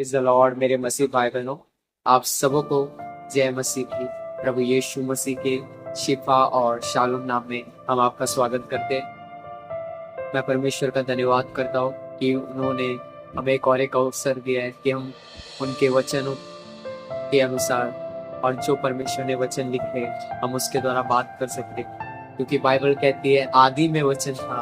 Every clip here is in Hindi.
Is the Lord. मेरे मसीह भाई बहनों, आप सबों को जय मसीह की। प्रभु यीशु मसीह के शिफा और शालोम नाम में हम आपका स्वागत करते हैं। मैं परमेश्वर का धन्यवाद करता हूँ कि उन्होंने हमें एक अवसर दिया है कि हम उनके वचनों के अनुसार और जो परमेश्वर ने वचन लिखे हम उसके द्वारा बात कर सकते, क्योंकि बाइबल कहती है आदि में वचन था,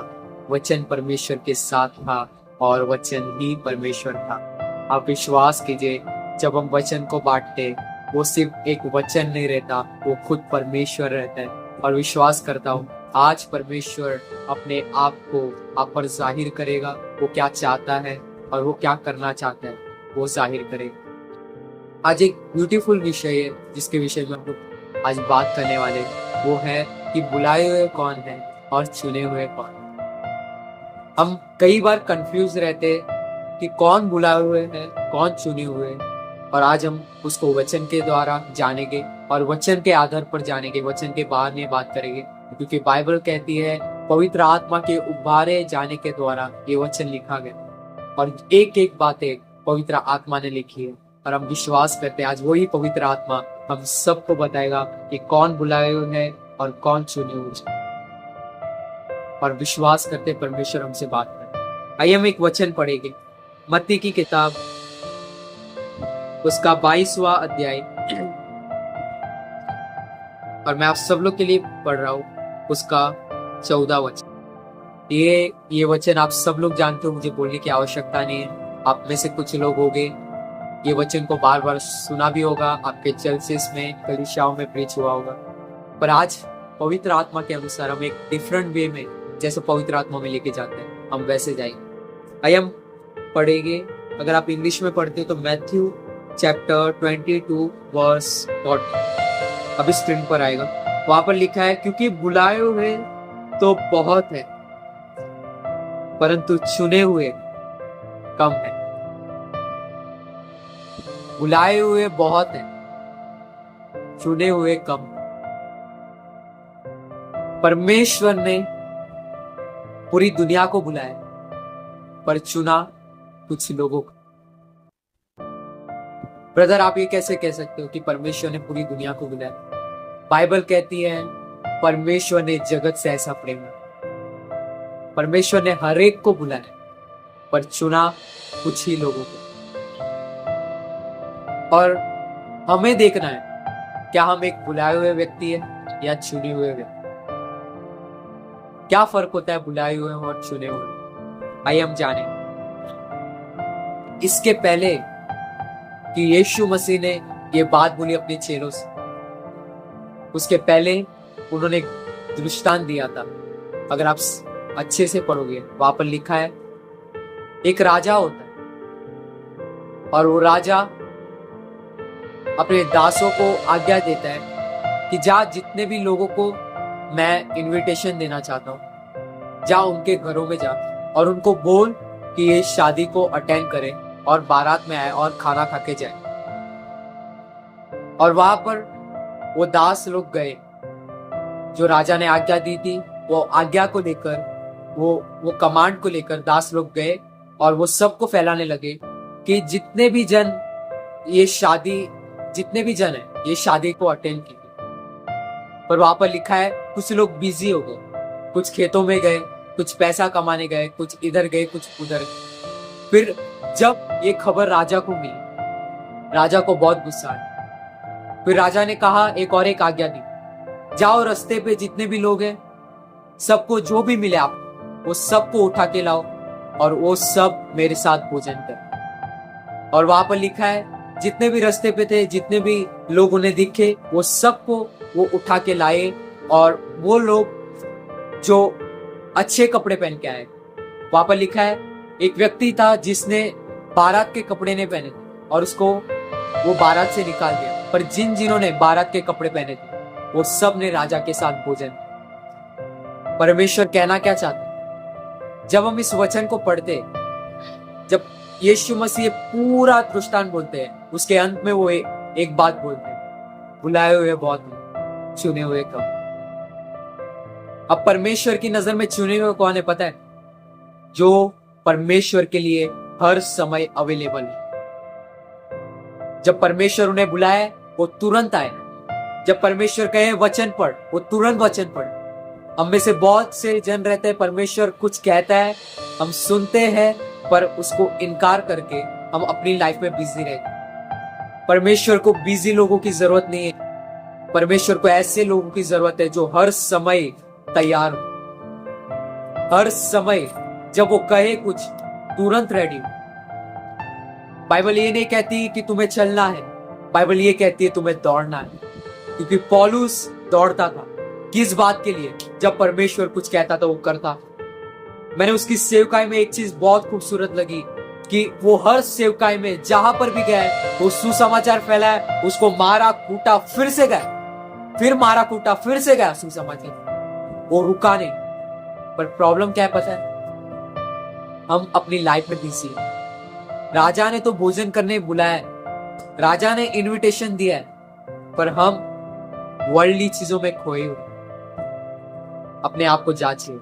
वचन परमेश्वर के साथ था और वचन ही परमेश्वर था। आप विश्वास कीजिए, जब हम वचन को बांटते वो सिर्फ एक वचन नहीं रहता, वो खुद परमेश्वर रहता है। और विश्वास करता हूँ आज परमेश्वर अपने आप को आप पर जाहिर करेगा। वो क्या चाहता है और वो क्या करना चाहता है वो जाहिर करेगा। आज एक ब्यूटीफुल विषय है जिसके विषय में हम लोग आज बात करने वाले, वो है कि बुलाए हुए कौन है और चुने हुए कौन। हम कई बार कंफ्यूज रहते कि कौन बुलाए हुए हैं, कौन चुने हुए हैं, और आज हम उसको वचन के द्वारा जानेंगे और वचन के आधार पर जानेंगे, वचन के बाहर नहीं बात करेंगे, क्योंकि बाइबल कहती है पवित्र आत्मा के उभारे जाने के द्वारा ये वचन लिखा गया और एक एक बातें पवित्र आत्मा ने लिखी है। और हम विश्वास करते हैं आज वही पवित्र आत्मा हम सबको बताएगा कि कौन बुलाए हुए हैं और कौन चुने हुए, और विश्वास करते परमेश्वर हमसे बात करें। आइए हम एक वचन पढ़ेंगे, मत्ती की किताब उसका 22वां अध्याय, और मैं आप सब लोग के लिए पढ़ रहा हूँ उसका 14 वचन। ये वचन आप सब लोग जानते हो, मुझे बोलने की आवश्यकता नहीं है। आप में से कुछ लोग होंगे ये वचन को बार बार सुना भी होगा, आपके चर्चेस में कलीसियाओं में प्रीच हुआ होगा, पर आज पवित्र आत्मा के अनुसार हम एक डिफरेंट वे में, जैसे पवित्र आत्मा में लेके जाते हैं, हम वैसे जाएंगे। आइए हम पढ़ेंगे। अगर आप इंग्लिश में पढ़ते हो तो मैथ्यू चैप्टर 22 वर्स 40 अभी स्क्रीन पर आएगा। वहां पर लिखा है, क्योंकि बुलाए हुए तो बहुत है परंतु चुने हुए कम है। बुलाए हुए बहुत है, चुने हुए कम। परमेश्वर ने पूरी दुनिया को बुलाया पर चुना कुछ लोगों को। ब्रदर, आप ये कैसे कह सकते हो कि परमेश्वर ने पूरी दुनिया को बुलाया? बाइबल कहती है परमेश्वर ने जगत से ऐसा प्रेम किया। परमेश्वर ने हर एक को बुलाया पर चुना कुछ ही लोगों को। और हमें देखना है क्या हम एक बुलाए हुए व्यक्ति है या चुने हुए व्यक्ति। क्या फर्क होता है बुलाए हुए और चुने हुए? आइए हम जाने। इसके पहले कि यीशु मसीह ने ये बात बोली अपने चेलों से, उसके पहले उन्होंने एक दृष्टांत दिया था। अगर आप अच्छे से पढ़ोगे, वहां पर लिखा है एक राजा होता है और वो राजा अपने दासों को आज्ञा देता है कि जा, जितने भी लोगों को मैं इनविटेशन देना चाहता हूं, जा उनके घरों में जा और उनको बोल कि ये शादी को अटेंड करें और बारात में आए और खाना खा के जाए। और वहां पर वो दास लोग गए, जो राजा ने आज्ञा दी थी, वो आज्ञा को लेकर, वो कमांड को लेकर दास लोग गए और वो सबको फैलाने लगे कि जितने भी जन है ये शादी को अटेंड की। पर वहां पर लिखा है कुछ लोग बिजी हो गए, कुछ खेतों में गए, कुछ पैसा कमाने गए, कुछ इधर गए, कुछ उधर गए। फिर जब ये खबर राजा को मिली, राजा को बहुत गुस्सा आया। फिर राजा ने कहा, एक आज्ञा दी, जाओ रास्ते पे जितने भी लोग हैं सबको जो भी मिले आप वो सबको उठा के लाओ और वो सब मेरे साथ भोजन कर। और वहां पर लिखा है जितने भी रास्ते पे थे, जितने भी लोग उन्हें दिखे, वो सबको वो उठा के लाए। और वो लोग जो अच्छे कपड़े पहन के आए, वहां पर लिखा है एक व्यक्ति था जिसने बारात के कपड़े नहीं पहने थे और उसको वो बारात से निकाल दिया। पर जिन्होंने बारात के कपड़े पहने थे वो सब ने राजा के साथ भोजन। परमेश्वर कहना क्या चाहते? जब हम इस वचन को पढ़ते, जब यीशु मसीह पूरा दृष्टांत बोलते हैं, उसके अंत में वो एक बात बोलते हैं, बुलाए हुए बहुत, चुने हुए कम। अब परमेश्वर की नजर में चुने हुए कौन है पता है? जो परमेश्वर के लिए हर समय अवेलेबल है, जब परमेश्वर उन्हें बुलाए वो तुरंत आए। जब परमेश्वर कहे वचन पढ़, वो तुरंत वचन पढ़। हम में से बहुत से जन रहते हैं, परमेश्वर कुछ कहता है, हम सुनते हैं, पर उसको इनकार करके हम अपनी लाइफ में बिजी रहते। परमेश्वर को बिजी लोगों की जरूरत नहीं है। परमेश्वर को ऐसे लोगों की जरूरत है जो हर समय तैयार हो, हर समय जब वो कहे कुछ तुरंत रेडी हो। बाइबल ये नहीं कहती कि तुम्हें चलना है, बाइबल ये कहती है तुम्हें दौड़ना है। क्योंकि पौलुस दौड़ता था, किस बात के लिए? जब परमेश्वर कुछ कहता था वो करता। मैंने उसकी सेवकाई में एक चीज बहुत खूबसूरत लगी कि वो हर सेवकाई में जहां पर भी गया वो सुसमाचार फैलाया, उसको मारा कूटा फिर से गया, फिर मारा कूटा फिर से गया सुसमाचार, वो रुका नहीं। पर प्रॉब्लम क्या है पता है? हम अपनी लाइफ में बिजी हैं। राजा ने तो भोजन करने बुलाया, राजा ने इनविटेशन दिया है, पर हम वर्ल्डली चीजों में खोए हुए। अपने आप को जांचिए,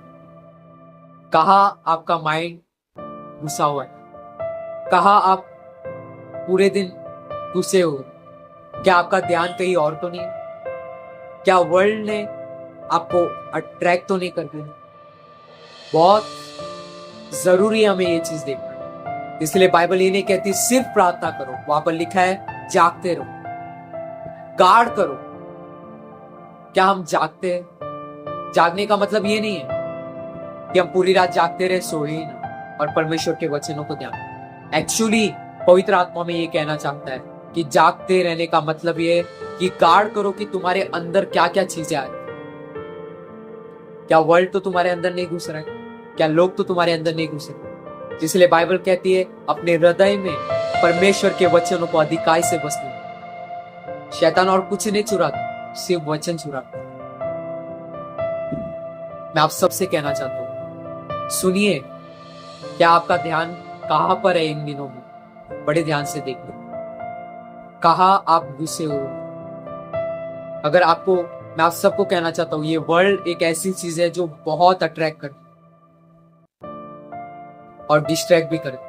कहाँ आपका माइंड घुसा हुआ है, कहाँ आप पूरे दिन घुसे हो? क्या आपका ध्यान कहीं और तो नहीं? क्या वर्ल्ड ने आपको अट्रैक्ट तो नहीं कर दिया? बहुत जरूरी है हमें ये चीज देखना। इसलिए बाइबल ये नहीं कहती सिर्फ प्रार्थना करो, वहां पर लिखा है जागते रहो, गार्ड करो। क्या हम जागते हैं? जागने का मतलब ये नहीं है कि हम पूरी रात जागते रहे, सोए ही ना और परमेश्वर के वचनों को ध्यान। एक्चुअली पवित्र आत्मा में ये कहना चाहता है कि जागते रहने का मतलब ये है कि गार्ड करो कि तुम्हारे अंदर क्या क्या चीजें आए। क्या वर्ल्ड तो तुम्हारे अंदर नहीं घुस रहा है? क्या लोग तो तुम्हारे अंदर नहीं घुस रहे? इसलिए बाइबल कहती है अपने हृदय में परमेश्वर के वचनों को अधिकाई से बसने। शैतान और कुछ नहीं चुराता, सिर्फ वचन चुराता। मैं आप सबसे कहना चाहता हूं, सुनिए, क्या आपका ध्यान कहां पर है इन दिनों में? बड़े ध्यान से देखिए, कहां आप घुसे हो। अगर आपको, मैं आप सबको कहना चाहता हूं, ये वर्ल्ड एक ऐसी चीज है जो बहुत अट्रैक्ट करती और डिस्ट्रैक्ट भी करती।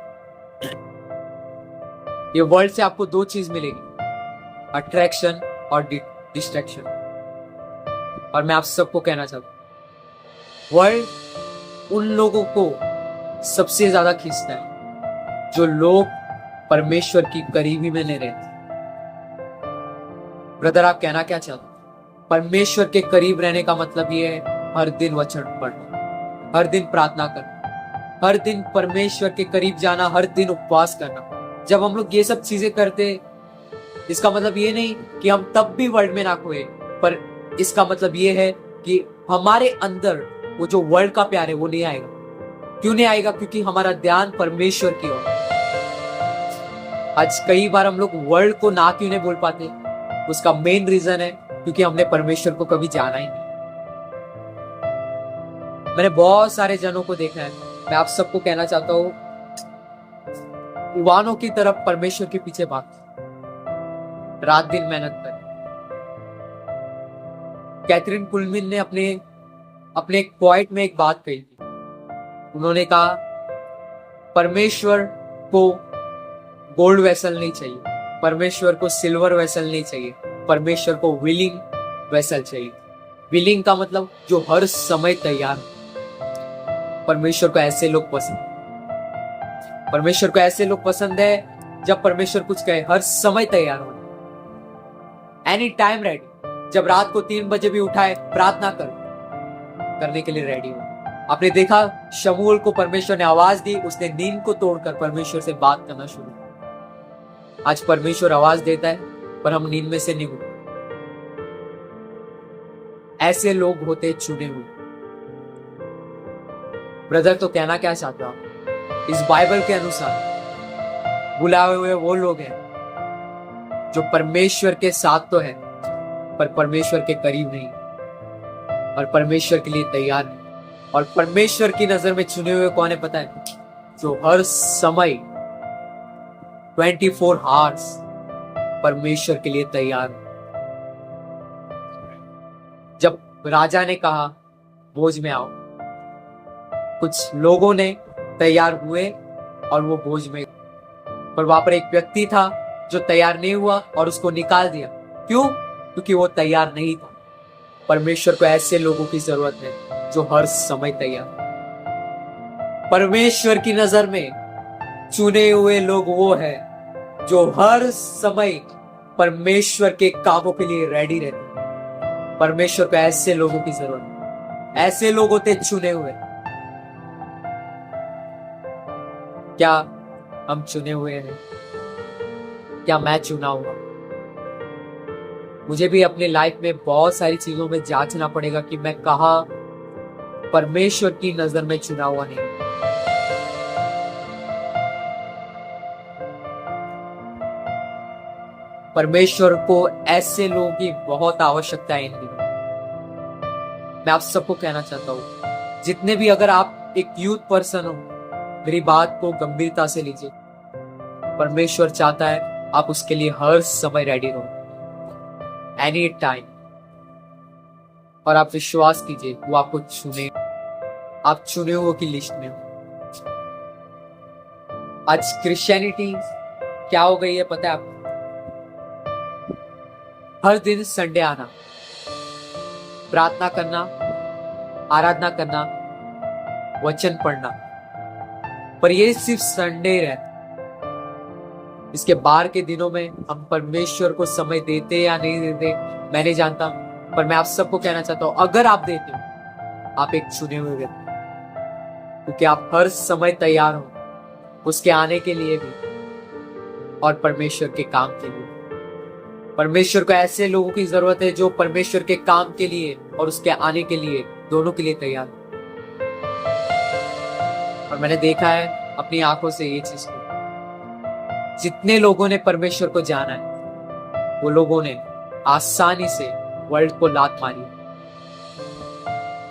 ये वर्ल्ड से आपको दो चीज मिलेगी, अट्रैक्शन और डिस्ट्रैक्शन। और मैं आप सबको कहना चाहता हूं, वर्ल्ड उन लोगों को सबसे ज्यादा खींचता है जो लोग परमेश्वर की करीबी में नहीं रहते। ब्रदर, आप कहना क्या चाहते हो? परमेश्वर के करीब रहने का मतलब ये है हर दिन वचन पढ़ना, हर दिन प्रार्थना करना, हर दिन परमेश्वर के करीब जाना, हर दिन उपवास करना। जब हम लोग ये सब चीजें करते, इसका मतलब ये नहीं कि हम तब भी वर्ल्ड में ना खोए, पर इसका मतलब ये है कि हमारे अंदर वो जो वर्ल्ड का प्यार है वो नहीं आएगा। क्यों नहीं आएगा? क्योंकि हमारा ध्यान परमेश्वर की ओर। आज कई बार हम लोग वर्ल्ड को ना क्यों नहीं बोल पाते? उसका मेन रीजन है क्योंकि हमने परमेश्वर को कभी जाना ही नहीं। मैंने बहुत सारे जनों को देखा है। मैं आप सबको कहना चाहता हूं, युवाओं की तरफ परमेश्वर के पीछे भागते, रात दिन मेहनत कर। कैथरीन कुलमिन ने अपने एक पॉइंट में एक बात कही थी। उन्होंने कहा परमेश्वर को गोल्ड वेसल नहीं चाहिए, परमेश्वर को सिल्वर वेसल नहीं चाहिए, परमेश्वर को विलिंग वेसल चाहिए। विलिंग का मतलब जो हर समय तैयार। परमेश्वर को ऐसे लोग पसंद, परमेश्वर को ऐसे लोग पसंद है जब परमेश्वर कुछ कहे हर समय तैयार हो, एनी टाइम रेडी। जब रात को 3 बजे भी उठाए प्रार्थना करने के लिए रेडी हो। आपने देखा शमूएल को परमेश्वर ने आवाज दी, उसने नींद को तोड़कर परमेश्वर से बात करना शुरू। आज परमेश्वर आवाज देता है पर हम नींद में से नहीं उठते। ऐसे लोग होते चुने हुए। ब्रदर, तो कहना क्या चाहते हो आप? इस बाइबल के अनुसार बुलाए हुए वो लोग हैं जो परमेश्वर के साथ तो है पर परमेश्वर के करीब नहीं और परमेश्वर के लिए तैयार नहीं। और परमेश्वर की नजर में चुने हुए कौन है पता है? जो हर समय 24 आवर्स परमेश्वर के लिए तैयार। जब राजा ने कहा भोज में आओ, कुछ लोगों ने तैयार हुए और वो भोज में, पर वहां पर एक व्यक्ति था जो तैयार नहीं हुआ और उसको निकाल दिया। क्यों? क्योंकि वो तैयार नहीं था। परमेश्वर को ऐसे लोगों की जरूरत है जो हर समय तैयार। परमेश्वर की नजर में चुने हुए लोग वो है जो हर समय परमेश्वर के कामों के लिए रेडी रहते। परमेश्वर को ऐसे लोगों की जरूरत है। ऐसे लोग होते चुने हुए। क्या हम चुने हुए हैं? क्या मैं चुना हुआ? मुझे भी अपनी लाइफ में बहुत सारी चीजों में जांचना पड़ेगा कि मैं कहा परमेश्वर की नजर में चुना हुआ नहीं। परमेश्वर को ऐसे लोगों की बहुत आवश्यकता है इन दिनों। मैं आप सबको कहना चाहता हूं, जितने भी, अगर आप एक यूथ पर्सन हो, मेरी बात को गंभीरता से लीजिए। परमेश्वर चाहता है आप उसके लिए हर समय रेडी रहो, एनी टाइम। और आप विश्वास कीजिए, वो आपको चुने, आप चुने हुए की लिस्ट में हो। आज क्रिश्चियनिटी क्या हो गई है पता है आपको? हर दिन संडे आना, प्रार्थना करना, आराधना करना, वचन पढ़ना, पर ये सिर्फ संडे रहता। इसके बाहर के दिनों में हम परमेश्वर को समय देते या नहीं देते मैं नहीं जानता, पर मैं आप सबको कहना चाहता हूं, अगर आप देते हो, आप एक चुने हुए व्यक्ति, क्योंकि आप हर समय तैयार हो उसके आने के लिए भी और परमेश्वर के काम के लिए। परमेश्वर को ऐसे लोगों की जरूरत है जो परमेश्वर के काम के लिए और उसके आने के लिए, दोनों के लिए तैयार। और मैंने देखा है अपनी आंखों से ये चीज को, जितने लोगों ने परमेश्वर को जाना है वो लोगों ने आसानी से वर्ल्ड को लात मारी।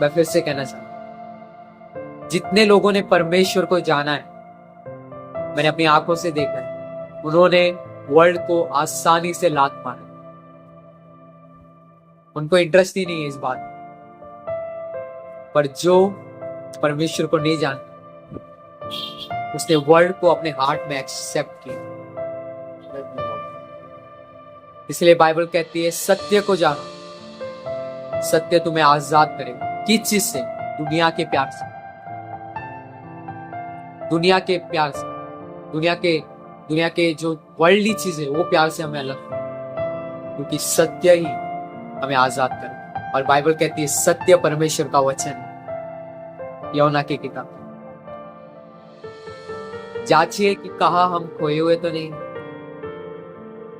मैं फिर से कहना चाहता हूं, जितने लोगों ने परमेश्वर को जाना है, मैंने अपनी आंखों से देखा है, उन्होंने वर्ल्ड को आसानी से लात मारा। उनको इंटरेस्ट ही नहीं है इस बात। पर जो परमेश्वर को नहीं जानता, उसने वर्ल्ड को अपने हार्ट में एक्सेप्ट किया। इसलिए बाइबल कहती है, सत्य को जानो, सत्य तुम्हें आजाद करेगा। किस चीज से? दुनिया के प्यार से। दुनिया के प्यार से, दुनिया के जो वर्ल्डली चीज है वो प्यार से हमें अलग, क्योंकि सत्य ही हमें आजाद करे। और बाइबल कहती है सत्य परमेश्वर का वचन है। यूहन्ना की किताब, जांचिए कि कहा हम खोए हुए तो नहीं,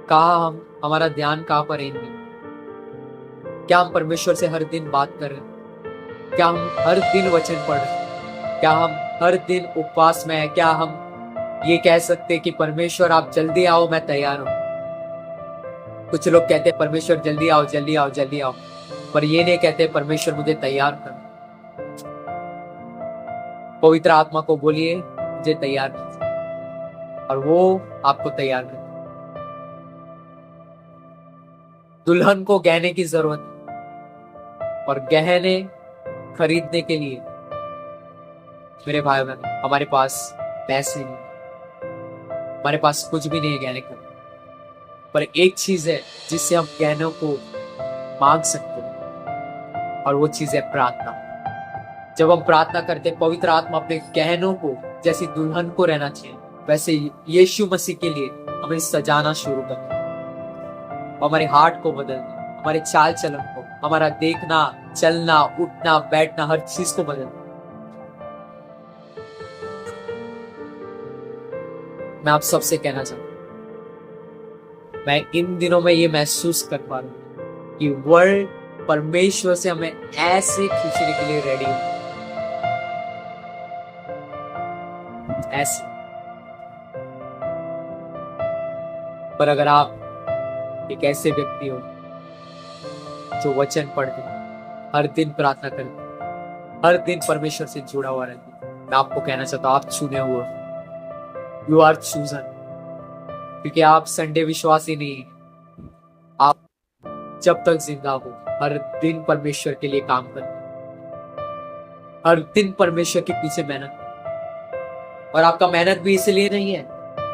कहा हमारा ध्यान कहां पर है नहीं। क्या हम परमेश्वर से हर दिन बात कर रहे हैं? क्या हम हर दिन वचन पढ़ रहे हैं? क्या हम हर दिन उपवास में है? क्या हम ये कह सकते कि परमेश्वर आप जल्दी आओ, मैं तैयार हूं? कुछ लोग कहते हैं परमेश्वर जल्दी आओ, जल्दी आओ, जल्दी आओ, पर ये नहीं कहते परमेश्वर मुझे तैयार कर। पवित्र आत्मा को बोलिए मुझे तैयार कर, और वो आपको तैयार कर। दुल्हन को गहने की जरूरत है, और गहने खरीदने के लिए मेरे भाई बहन, हमारे पास पैसे नहीं, हमारे पास कुछ भी नहीं है गहने का। पर एक चीज है जिससे हम गहनों को मांग सकते हैं, और वो चीज है प्रार्थना। जब हम प्रार्थना करते हैं, पवित्र आत्मा अपने गहनों को, जैसी दुल्हन को रहना चाहिए वैसे यीशु मसीह के लिए हमें सजाना शुरू करना, हमारे हार्ट को बदलना, हमारे चाल चलन को, हमारा देखना, चलना, उठना, बैठना, हर चीज को बदलना। मैं आप सबसे कहना चाहता हूं, मैं इन दिनों में ये महसूस कर पा रहा हूं कि वर्ल्ड परमेश्वर से हमें ऐसे खींचने के लिए रेडी है, ऐसे। पर अगर आप एक ऐसे व्यक्ति हो जो वचन पढ़ते, हर दिन प्रार्थना करते, हर दिन परमेश्वर से जुड़ा हुआ रहते, मैं आपको कहना चाहता हूं आप चुने हुए, यू आर चूजन। क्योंकि आप संडे विश्वासी नहीं, आप जब तक जिंदा हो हर दिन परमेश्वर के लिए काम करें, हर दिन परमेश्वर के पीछे मेहनत। और आपका मेहनत भी इसलिए नहीं है,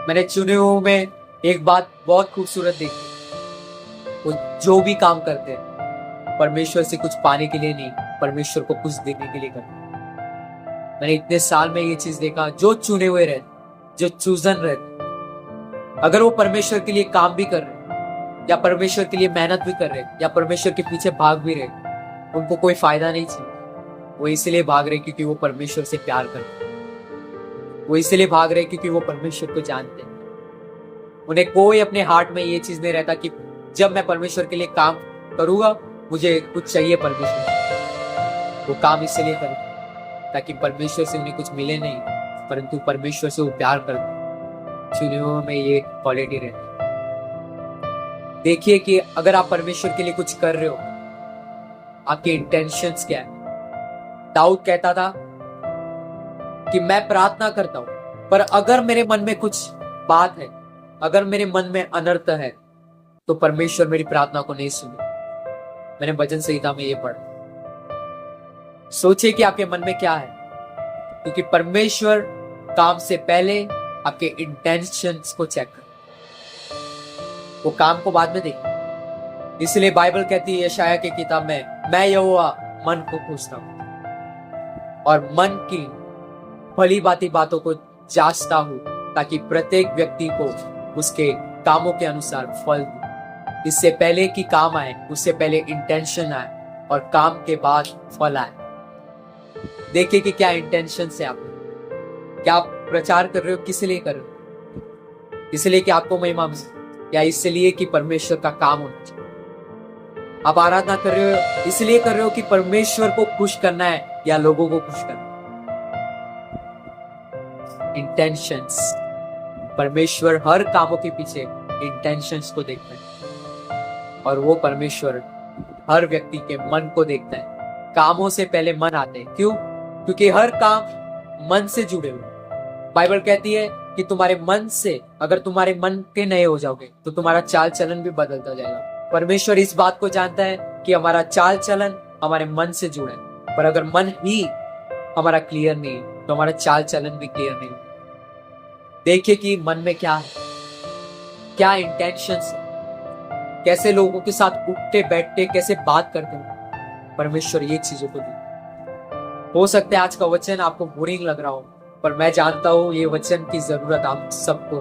मैंने चुने हुए में एक बात बहुत खूबसूरत देखी, वो जो भी काम करते हैं परमेश्वर से कुछ पाने के लिए नहीं, परमेश्वर को कुछ देने के लिए करते हैं। मैंने इतने साल में ये चीज देखा, जो चुने हुए रहते, जो चूजन रहते, अगर वो परमेश्वर के लिए काम भी कर रहे या परमेश्वर के लिए मेहनत भी कर रहे या परमेश्वर के पीछे भाग भी रहे, उनको कोई फायदा नहीं चाहिए। वो इसलिए भाग रहे क्योंकि वो परमेश्वर से प्यार करते हैं, वो इसलिए भाग रहे क्योंकि वो परमेश्वर को जानते हैं। उन्हें कोई अपने हार्ट में ये चीज नहीं रहता कि जब मैं परमेश्वर के लिए काम करूंगा मुझे कुछ चाहिए परमेश्वर से। वो काम इसलिए करते ताकि परमेश्वर से उन्हें कुछ मिले नहीं, परंतु परमेश्वर से वो प्यार करते। चुने हुए में ये क्वालिटी रहती। देखिए कि अगर आप परमेश्वर के लिए कुछ कर रहे हो, आपके इंटेंशंस क्या है। दाऊद कहता था कि मैं प्रार्थना करता हूं, पर अगर मेरे मन में कुछ बात है, अगर मेरे मन में अनर्थ है, तो परमेश्वर मेरी प्रार्थना को नहीं सुने। मैंने भजन संहिता में ये पढ़ा। सोचिए कि आपके मन में क्या है, क्योंकि परमेश्वर काम से पहले आपके इंटेंशंस को चेक कर, वो काम को बाद में देखें। इसलिए बाइबल कहती है यशाया की किताब में, मैं यहोवा मन को पूछता हूं और मन की भली भांति बातों को जांचता हूं, ताकि प्रत्येक व्यक्ति को उसके कामों के अनुसार फल दूं। इससे पहले कि काम आए, उससे पहले इंटेंशन आए, और काम के बाद फल आए। देखिए कि क्या इंटेंशन है आपने। क्या आप प्रचार कर रहे हो, किस लिए कर रहे हो? इसलिए कि आपको महिमा मिले, या इसलिए कि परमेश्वर का काम होना चाहिए? आप आराधना कर रहे हो इसलिए कर रहे हो कि परमेश्वर को खुश करना है, या लोगों को खुश करना है? इंटेंशंस। परमेश्वर हर कामों के पीछे इंटेंशंस को देखता है, और वो परमेश्वर हर व्यक्ति के मन को देखता है। कामों से पहले मन आते हैं। क्यों? क्योंकि हर काम मन से जुड़े हुए। बाइबल कहती है कि तुम्हारे मन से, अगर तुम्हारे मन के नए हो जाओगे तो तुम्हारा चाल चलन भी बदलता जाएगा। परमेश्वर इस बात को जानता है कि हमारा चाल चलन हमारे मन से जुड़ा है, पर अगर मन ही हमारा क्लियर नहीं है तो हमारा चाल चलन भी क्लियर नहीं है। देखिए कि मन में क्या है, क्या इंटेंशंस है, कैसे लोगों के साथ उठते बैठते, कैसे बात करते हैं। परमेश्वर ये चीजों को दे। हो सकता है आज का वचन आपको बोरिंग लग रहा हो, पर मैं जानता हूं ये वचन की जरूरत आप सबको।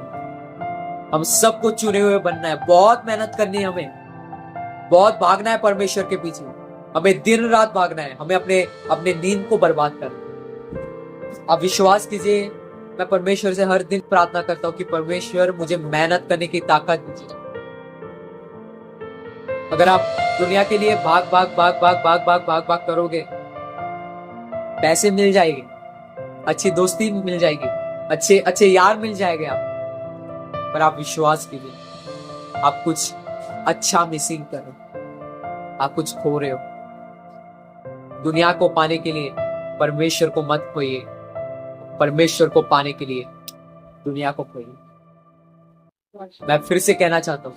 हम सबको चुने हुए बनना है, बहुत मेहनत करनी है, हमें बहुत भागना है परमेश्वर के पीछे, हमें दिन रात भागना है, हमें अपने नींद को बर्बाद करना। आप विश्वास कीजिए, मैं परमेश्वर से हर दिन प्रार्थना करता हूं कि परमेश्वर मुझे मेहनत करने की ताकत दीजिए। अगर आप दुनिया के लिए भाग भाग भाग भाग भाग भाग भाग भाग करोगे, पैसे मिल जाएंगे, अच्छी दोस्ती मिल जाएगी, अच्छे अच्छे यार मिल जाएंगे आप, पर आप विश्वास कीजिए आप कुछ अच्छा मिसिंग कर रहे हो, आप कुछ खो रहे हो। दुनिया को पाने के लिए परमेश्वर को मत खोइए, परमेश्वर को पाने के लिए दुनिया को खोइए। मैं फिर से कहना चाहता हूं,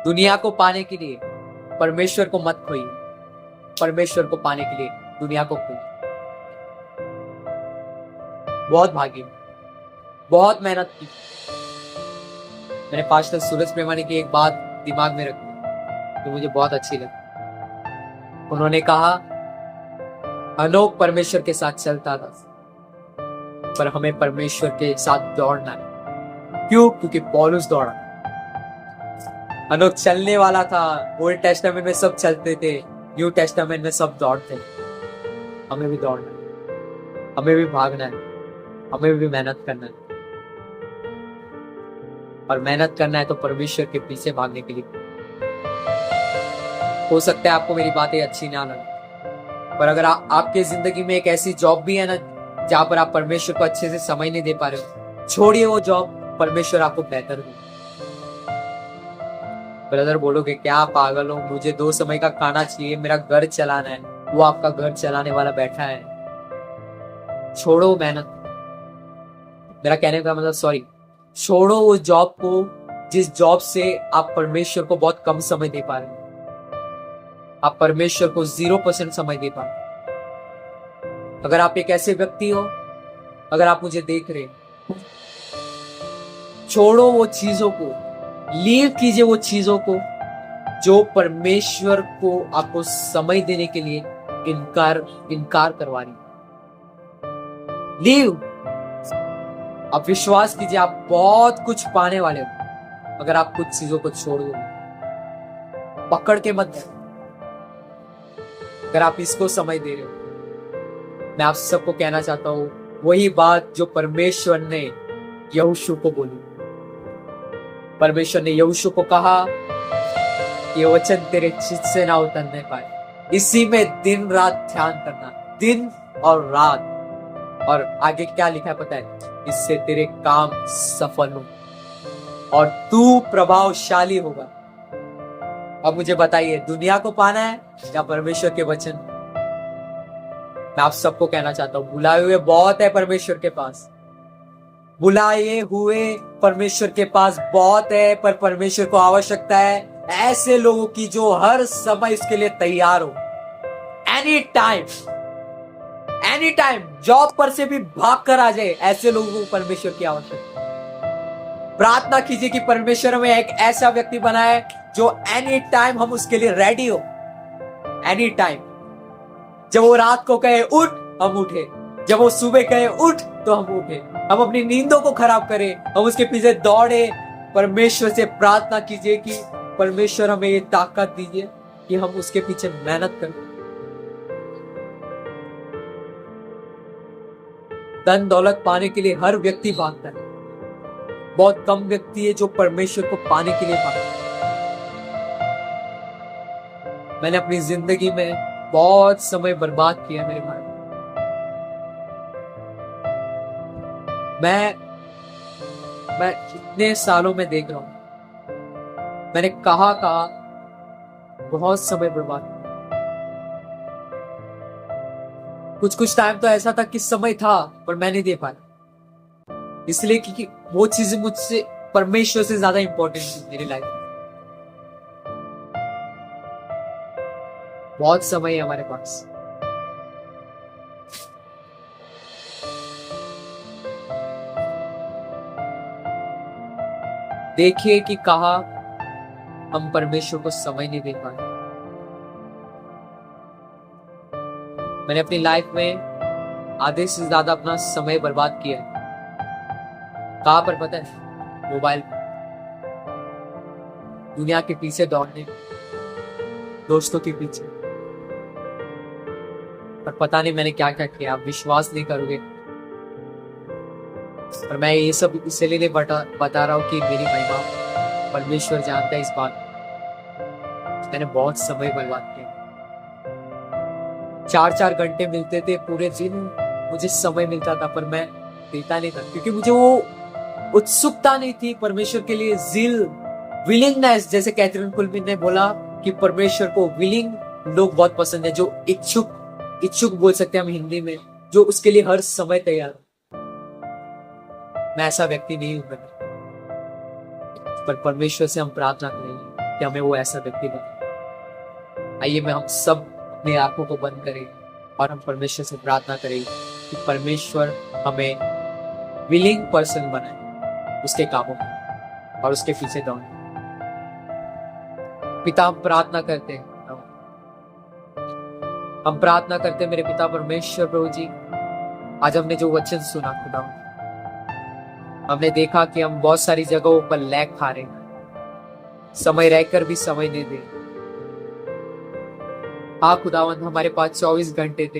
दुनिया को पाने के लिए परमेश्वर को मत खोइए, परमेश्वर को पाने के लिए दुनिया को खोइए। बहुत भागी, बहुत मेहनत की। मैंने पास्टर सूरज प्रेमानी की एक बात दिमाग में रखी जो मुझे बहुत अच्छी लगी। उन्होंने कहा, हनोक परमेश्वर के साथ चलता था, पर हमें परमेश्वर के साथ दौड़ना है। क्यों? क्योंकि पौलुस दौड़ा। हनोक चलने वाला था, ओल्ड टेस्टामेंट में सब चलते थे, न्यू टेस्टामेंट में सब दौड़ते। हमें भी दौड़ना है, हमें भी भागना है, हमें भी मेहनत करना है। और मेहनत करना है तो परमेश्वर के पीछे भागने के लिए। हो सकता है आपको मेरी बातें अच्छी ना लगे, पर अगर आपके जिंदगी में एक ऐसी जॉब भी है ना जहां पर आप परमेश्वर को अच्छे से समय नहीं दे पा रहे हो, छोड़िए वो जॉब, परमेश्वर आपको बेहतर दे। ब्रदर बोलोगे क्या पागल हो, मुझे 2 समय का खाना चाहिए, मेरा घर चलाना है। वो आपका घर चलाने वाला बैठा है। छोड़ो मेहनत, मेरा कहने का मतलब छोड़ो वो जॉब को जिस जॉब से आप परमेश्वर को बहुत कम समय दे पा रहे हो। आप परमेश्वर को 0% समय दे पा रहे हो। अगर आप एक ऐसे व्यक्ति हो, अगर आप मुझे देख रहे, छोड़ो वो चीजों को, लीव कीजिए वो चीजों को जो परमेश्वर को आपको समय देने के लिए इनकार करवा रही है। लीव। आप विश्वास कीजिए आप बहुत कुछ पाने वाले हो अगर आप कुछ चीजों को छोड़ दो। पकड़ के मत दो अगर आप इसको समय दे रहे हो। मैं आप सबको कहना चाहता हूं वही बात जो परमेश्वर ने यहोशू को बोली। परमेश्वर ने यहोशू को कहा ये वचन तेरे चित्त से ना उतरने पाए, इसी में दिन रात ध्यान करना, दिन और रात। और आगे क्या लिखा है पता है? इससे तेरे काम सफल हो और तू प्रभावशाली होगा। अब मुझे बताइए दुनिया को पाना है या परमेश्वर के वचन? मैं आप सबको कहना चाहता हूं बुलाए हुए बहुत है परमेश्वर के पास, बुलाए हुए परमेश्वर के पास बहुत है, पर परमेश्वर को आवश्यकता है ऐसे लोगों की जो हर समय इसके लिए तैयार हो। एनी टाइम जॉब पर से भी भाग कर आ जाए, ऐसे लोगों को परमेश्वर की आवश्यकता है। प्रार्थना कीजिए कि परमेश्वर हमें एक ऐसा व्यक्ति बनाए जो एनी टाइम हम उसके लिए रेडी हो। एनी टाइम जब वो रात को कहे उठ, हम उठे। जब वो सुबह कहे उठ, तो हम उठे। हम अपनी नींदों को खराब करें, हम उसके पीछे दौड़े। परमेश्वर से प्रार्थना कीजिए कि परमेश्वर हमें ये ताकत दीजिए कि हम उसके पीछे मेहनत करें। धन दौलत पाने के लिए हर व्यक्ति भागता है, बहुत कम व्यक्ति है जो परमेश्वर को पाने के लिए भागता है। मैंने अपनी जिंदगी में बहुत समय बर्बाद किया मेरे भाई। मैं इतने सालों में देख रहा हूं, मैंने कहा बहुत समय बर्बाद किया। कुछ टाइम तो ऐसा था कि समय था पर मैं नहीं दे पाया, इसलिए कि वो चीजें मुझसे परमेश्वर से ज्यादा इंपॉर्टेंट थी मेरी लाइफ में। बहुत समय है हमारे पास, देखिए कि कहा हम परमेश्वर को समय नहीं दे पाए। मैंने अपनी लाइफ में आधे से ज्यादा अपना समय बर्बाद किया है। कहां पर पता है? मोबाइल पर, दुनिया के पीछे दौड़ने, दोस्तों के पीछे। पर पता नहीं मैंने क्या क्या किया, आप विश्वास नहीं करोगे। और मैं ये सब इसलिए नहीं बता रहा हूं कि मेरी महिमा, परमेश्वर जानता है इस बात। मैंने बहुत समय बर्बाद किया। 4-4 घंटे मिलते थे पूरे दिन, मुझे समय मिलता था पर मैं देता नहीं था, क्योंकि मुझे वो उत्सुकता नहीं थी परमेश्वर के लिए। जिल, विलिंगनेस, जैसे कैथरीन कुलमिन ने बोला कि परमेश्वर को विलिंग लोग बहुत पसंद है, जो इच्छुक बोल सकते हैं हम हिंदी में, जो उसके लिए हर समय तैयार। मैं ऐसा व्यक्ति नहीं हूं, पर परमेश्वर से हम प्रार्थना करेंगे कि हमें वो ऐसा व्यक्ति बने। आइए मैं हम सब अपनी आंखों को बंद करें और हम परमेश्वर से प्रार्थना करें कि परमेश्वर हमें विलिंग पर्सन बनाए उसके कामों में और उसके पीछे दौड़े। पिता, हम प्रार्थना करते हैं, हम प्रार्थना करते हैं मेरे पिता परमेश्वर प्रभु जी। आज हमने जो वचन सुना खुदा, हमने देखा कि हम बहुत सारी जगहों पर लैग खा रहे हैं, समय रहकर भी समय नहीं दे। हाँ खुदावंद, हमारे पास 24 घंटे थे,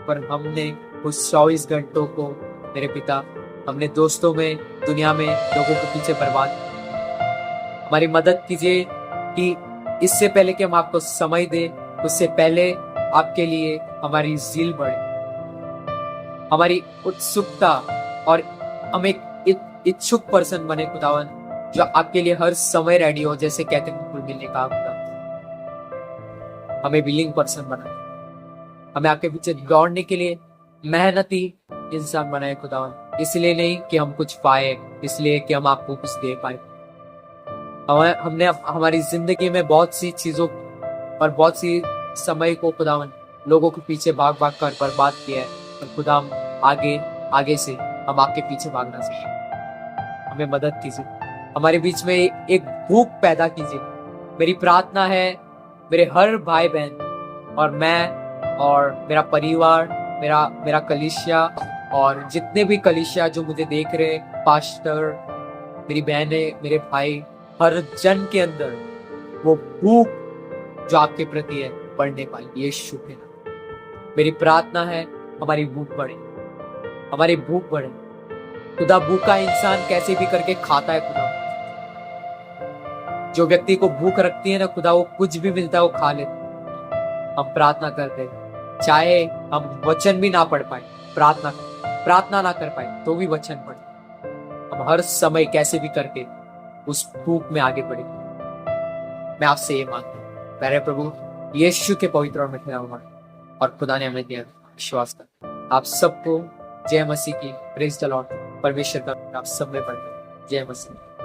पर हमने उस 24 घंटों को मेरे पिता हमने दोस्तों में, दुनिया में लोगों के पीछे बर्बाद किया। हमारी मदद कीजिए कि इससे पहले कि हम आपको समय दें, उससे पहले आपके लिए हमारी ज़िल बढ़े, हमारी उत्सुकता, और हम एक इच्छुक पर्सन बने खुदावन, जो आपके लिए हर समय रेडी हो। जैसे कहते हैं कुलमिन ने कहा, हमें विलिंग पर्सन बनाए, हमें आपके पीछे दौड़ने के लिए मेहनती इंसान बनाए खुदावन। इसलिए नहीं कि हम कुछ पाए, इसलिए कि हम आपको कुछ दे पाए। हमने हमारी जिंदगी में बहुत सी चीजों और बहुत सी समय को खुदावन लोगों के पीछे भाग कर बर्बाद किया है। और खुदा, हम आगे से हम आपके पीछे भागना सीखें। हमें मदद कीजिए हमारे बीच में एक भूख पैदा कीजिए। मेरी प्रार्थना है मेरे हर भाई बहन और मैं और मेरा परिवार, मेरा मेरा कलीसिया और जितने भी कलीसिया जो मुझे देख रहे, पास्टर, मेरी बहनें, मेरे भाई, हर जन के अंदर वो भूख जो आपके प्रति है बढ़ने पाए यीशु के नाम। मेरी प्रार्थना है हमारी भूख बढ़े, हमारी भूख बढ़े। खुदा भूखा इंसान कैसे भी करके खाता है खुदा। जो व्यक्ति को भूख रखती है ना खुदा, वो कुछ भी मिलता है वो खा लेता है। हम प्रार्थना करते हैं, चाहे हम वचन भी ना पढ़ पाए, प्रार्थना ना कर पाए तो भी वचन पढ़े। हम हर समय कैसे भी करके उस भूख में आगे बढ़े। मैं आपसे ये मांगता हूँ प्यारे प्रभु यीशु के पवित्र और मिठे नाम में, और खुदा ने हमें दिया विश्वास कर। आप सबको जय मसीह की, प्रेज द लॉर्ड। परमेश्वर का आप सब में बढ़े। जय मसीह।